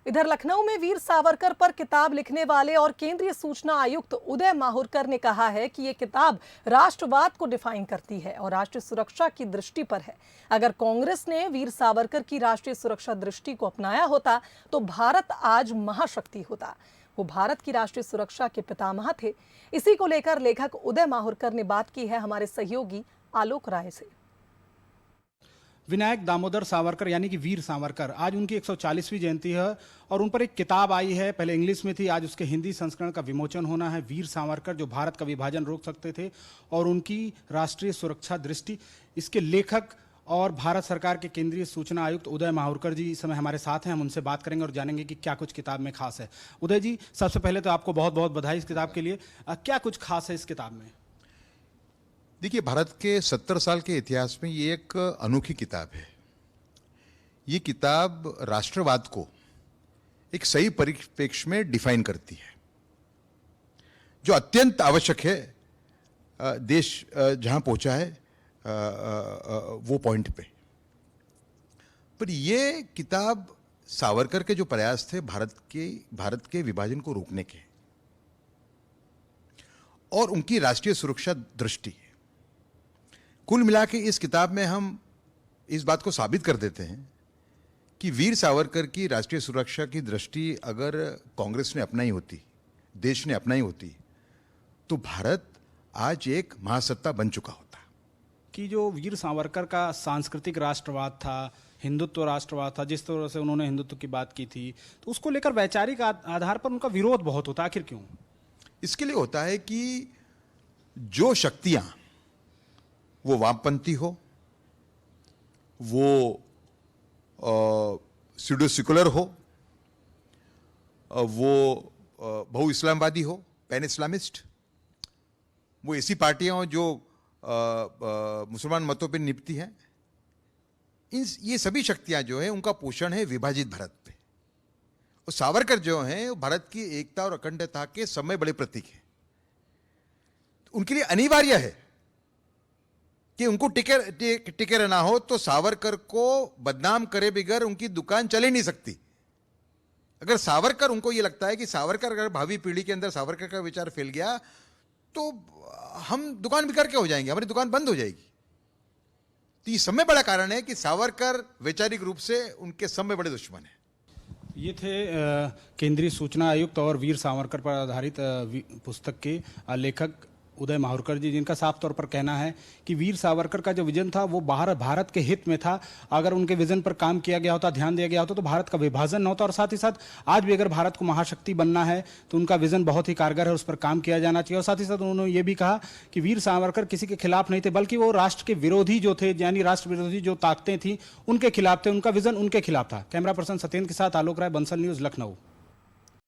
इधर लखनऊ में वीर सावरकर पर किताब लिखने वाले और केंद्रीय सूचना आयुक्त उदय माहुरकर ने कहा है कि ये किताब राष्ट्रवाद को डिफाइन करती है और राष्ट्रीय सुरक्षा की दृष्टि पर है। अगर कांग्रेस ने वीर सावरकर की राष्ट्रीय सुरक्षा दृष्टि को अपनाया होता तो भारत आज महाशक्ति होता। वो भारत की राष्ट्रीय सुरक्षा के पितामह थे। इसी को लेकर लेखक उदय माहुरकर ने बात की है हमारे सहयोगी आलोक राय से। विनायक दामोदर सावरकर यानी कि वीर सावरकर, आज उनकी 140वीं जयंती है और उन पर एक किताब आई है। पहले इंग्लिश में थी, आज उसके हिंदी संस्करण का विमोचन होना है। वीर सावरकर जो भारत का विभाजन रोक सकते थे और उनकी राष्ट्रीय सुरक्षा दृष्टि। इसके लेखक और भारत सरकार के केंद्रीय सूचना आयुक्त उदय माहुरकर जी इस समय हमारे साथ हैं। हम उनसे बात करेंगे और जानेंगे कि क्या कुछ किताब में खास है। उदय जी, सबसे पहले तो आपको बहुत बहुत बधाई इस किताब के लिए। क्या कुछ खास है इस किताब में? देखिए, भारत के 70 साल के इतिहास में ये एक अनोखी किताब है। ये किताब राष्ट्रवाद को एक सही परिप्रेक्ष्य में डिफाइन करती है, जो अत्यंत आवश्यक है। देश जहां पहुंचा है वो पॉइंट पे। पर ये किताब सावरकर के जो प्रयास थे भारत के विभाजन को रोकने के और उनकी राष्ट्रीय सुरक्षा दृष्टि, कुल मिला के इस किताब में हम इस बात को साबित कर देते हैं कि वीर सावरकर की राष्ट्रीय सुरक्षा की दृष्टि अगर कांग्रेस ने अपनाई होती, देश ने अपनाई होती, तो भारत आज एक महासत्ता बन चुका होता। कि जो वीर सावरकर का सांस्कृतिक राष्ट्रवाद था, हिंदुत्व राष्ट्रवाद था, जिस तरह से उन्होंने हिंदुत्व की बात की थी, तो उसको लेकर वैचारिक आधार पर उनका विरोध बहुत होता। आखिर क्यों? इसके लिए होता है कि जो शक्तियां, वो वामपंथी हो, वो स्यूडो सेकुलर हो, वो बहु इस्लामवादी हो, पैन इस्लामिस्ट, वो ऐसी पार्टियां हो जो मुसलमान मतों पर निपटी हैं, ये सभी शक्तियां जो है उनका पोषण है विभाजित भारत पे। और सावरकर जो हैं भारत की एकता और अखंडता के समय बड़े प्रतीक हैं। उनके लिए अनिवार्य है कि उनको टिके रहना हो तो सावरकर को बदनाम करे बगैर उनकी दुकान चल ही नहीं सकती। अगर सावरकर, उनको ये लगता है कि सावरकर अगर भावी पीढ़ी के अंदर सावरकर का विचार फैल गया तो हम दुकान बिकार के हो जाएंगे, हमारी दुकान बंद हो जाएगी। तो ये सब में बड़ा कारण है कि सावरकर वैचारिक रूप से उनके सब में बड़े दुश्मन हैं। ये थे केंद्रीय सूचना आयुक्त और वीर सावरकर पर आधारित पुस्तक के लेखक उदय माहुरकर जी, जिनका साफ तौर पर कहना है कि वीर सावरकर का जो विजन था वो भारत के हित में था। अगर उनके विजन पर काम किया गया होता, ध्यान दिया गया होता, तो भारत का विभाजन न होता। और साथ ही साथ आज भी अगर भारत को महाशक्ति बनना है तो उनका विजन बहुत ही कारगर है, उस पर काम किया जाना चाहिए। और साथ ही साथ उन्होंने ये भी कहा कि वीर सावरकर किसी के खिलाफ नहीं थे, बल्कि वो राष्ट्र के विरोधी जो थे, यानी राष्ट्र विरोधी जो ताकतें थी उनके खिलाफ थे। उनका विजन उनके खिलाफ था। कैमरा पर्सन सत्येंद्र के साथ आलोक राय, बंसल न्यूज, लखनऊ।